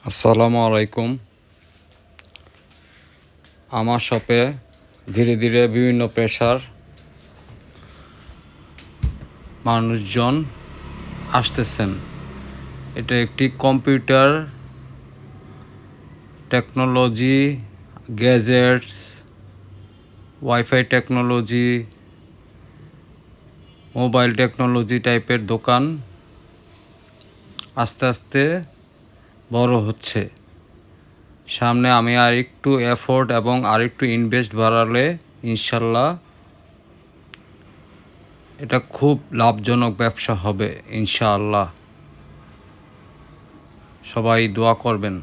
আসসালামু আলাইকুম। আমার শপে ধীরে ধীরে বিভিন্ন পেশার মানুষজন আসতেছেন। এটা একটি computer technology, gadgets, wifi technology, mobile technology টাইপের দোকান আস্তে আস্তে বড় হচ্ছে। সামনে আমি আর একটু এফোর্ট এবং আরেকটু ইনভেস্ট বাড়ালে ইনশাল্লাহ এটা খুব লাভজনক ব্যবসা হবে ইনশাআল্লাহ। সবাই দোয়া করবেন।